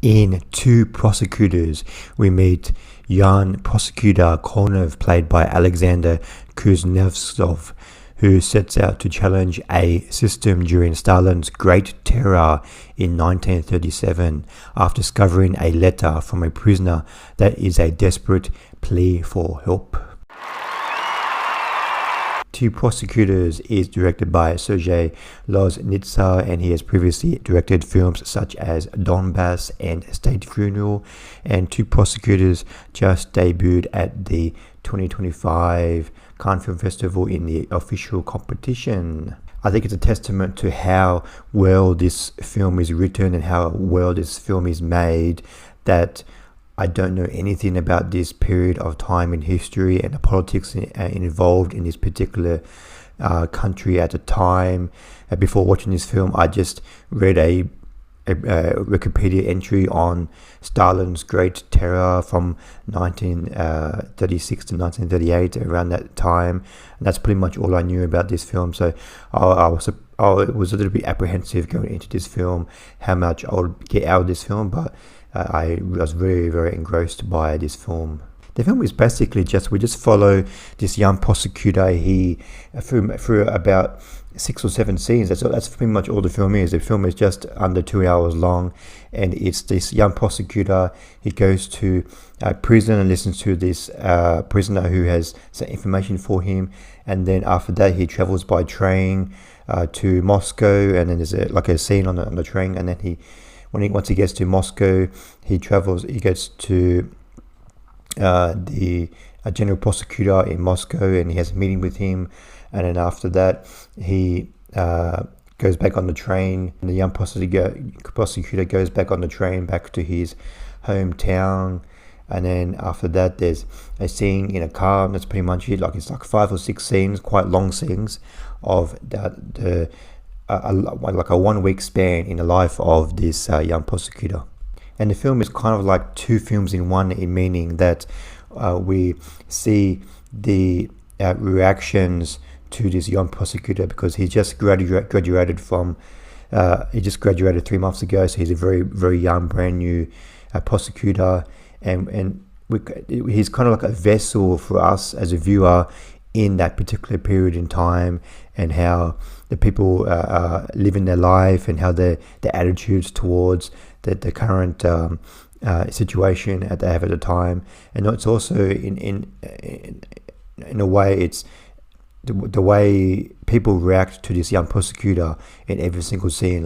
In Two Prosecutors, we meet young prosecutor Konov, played by Aleksandr Kuznetsov, who sets out to challenge a system during Stalin's Great Terror in 1937 after discovering a letter from a prisoner that is a desperate plea for help. Two Prosecutors is directed by Sergei Loznitsa, and he has previously directed films such as Donbass and State Funeral, and Two Prosecutors just debuted at the 2025 Cannes Film Festival in the official competition. I think it's a testament to how well this film is written and how well this film is made that I don't know anything about this period of time in history and the politics involved in this particular country at the time. Before watching this film, I just read a Wikipedia entry on Stalin's Great Terror from 1936 to 1938, around that time. And that's pretty much all I knew about this film. So I was a little bit apprehensive going into this film, how much I would get out of this film, but I was very, very engrossed by this film. The film is basically we just follow this young prosecutor. He through about 6 or 7 scenes. That's pretty much all the film is. The film is just under 2 hours long, and it's this young prosecutor. He goes to a prison and listens to this prisoner who has some information for him, and then after that he travels by train to Moscow, and then there's a scene on the train, and then once he gets to Moscow, he gets to the general prosecutor in Moscow, and he has a meeting with him. And then after that, he goes back on the train, and the young prosecutor goes back on the train back to his hometown. And then after that, there's a scene in a car, and that's pretty much it. It's like 5 or 6 scenes, quite long scenes, of like a 1 week span in the life of this young prosecutor. And the film is kind of like 2 films in one, in meaning that we see the reactions to this young prosecutor, because he just graduated from he just graduated 3 months ago, so he's a very, very young, brand new prosecutor, and he's kind of like a vessel for us as a viewer in that particular period in time, and how the people live in their life, and how their attitudes towards the current situation that they have at the time. And it's also in a way, it's the way people react to this young prosecutor in every single scene.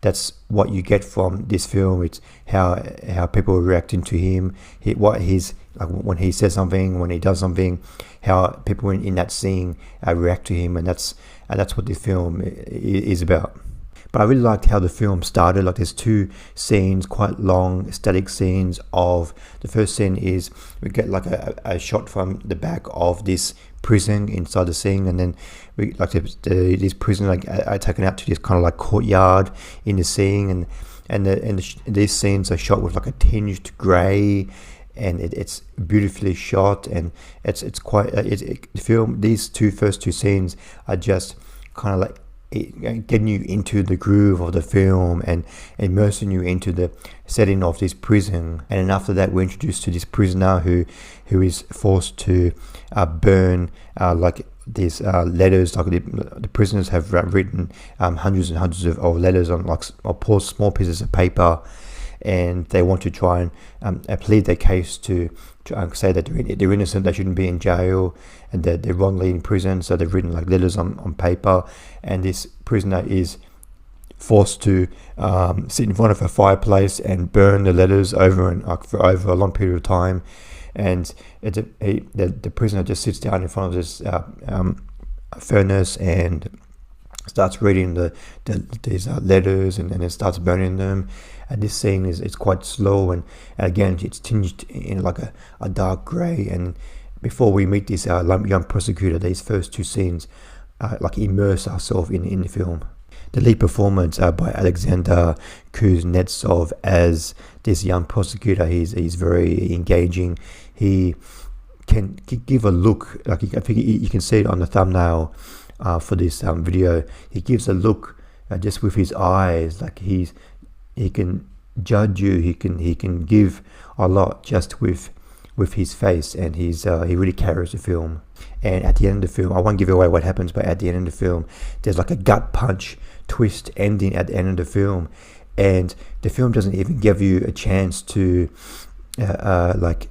That's what you get from this film. It's how people are reacting to him, what he's like when he says something, when he does something, how people in that scene react to him, and that's what this film is about. But I really liked how the film started. There's 2 scenes, quite long, static scenes of... The first scene is we get a shot from the back of this prison inside the scene, and then we these prisoners are taken out to this kind of courtyard in the scene, and these scenes are shot with a tinged grey, and it's beautifully shot, and it's quite the film. These first two scenes are just kind of getting you into the groove of the film and immersing you into the setting of this prison. And then after that, we're introduced to this prisoner who is forced to burn these letters. The prisoners have written hundreds and hundreds of letters on small pieces of paper, and they want to try and plead their case to say that they're innocent, they shouldn't be in jail, and that they're wrongly in prison. So they've written letters on paper, and this prisoner is forced to sit in front of a fireplace and burn the letters over a long period of time. And the prisoner just sits down in front of this furnace and starts reading these letters, and then it starts burning them. And this scene is quite slow, and again it's tinged in a dark grey. And before we meet this young prosecutor, these first 2 scenes immerse ourselves in the film. The lead performance by Aleksandr Kuznetsov as this young prosecutor, he's very engaging. He can give a look, I think you can see it on the thumbnail for this video. He gives a look just with his eyes, he can judge you. He can give a lot just with his face, and he really carries the film. And at the end of the film, I won't give away what happens, but at the end of the film, there's like a gut punch twist ending at the end of the film, and the film doesn't even give you a chance to like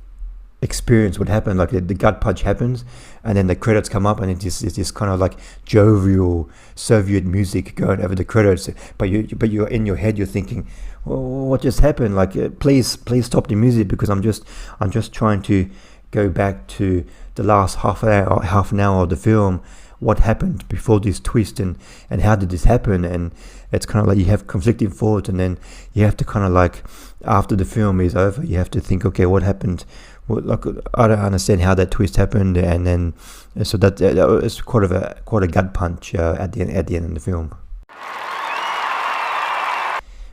experience what happened. Like the gut punch happens, and then the credits come up, and it's this kind of like jovial Soviet music going over the credits. But you're in your head, you're thinking, well, what just happened? Like, please stop the music, because I'm just trying to go back to the last half an hour of the film. What happened before this twist, and how did this happen? And it's kind of like you have conflicting thoughts, and then you have to kind of like, after the film is over, you have to think, okay, what happened? Well, like, I don't understand how that twist happened, and then so that it's quite a gut punch at the end of the film.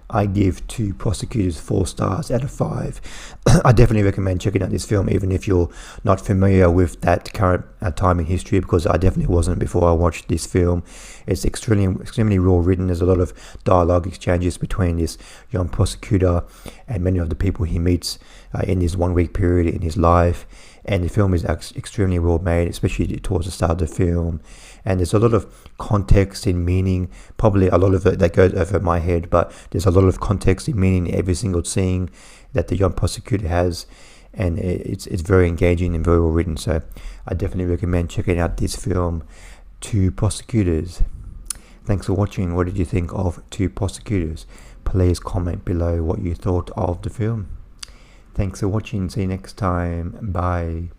I give Two Prosecutors 4 stars out of 5. I definitely recommend checking out this film, even if you're not familiar with that current time in history, because I definitely wasn't before I watched this film. It's extremely well written. There's a lot of dialogue exchanges between this young prosecutor and many of the people he meets in this 1 week period in his life. And the film is extremely well made, especially towards the start of the film. And there's a lot of context and meaning, probably a lot of it that goes over my head, but there's a lot of context and meaning in every single scene that the young prosecutor has, and it's very engaging and very well written. So I definitely recommend checking out this film, Two Prosecutors. Thanks for watching. What did you think of Two Prosecutors? Please comment below what you thought of the film. Thanks for watching. See you next time. Bye.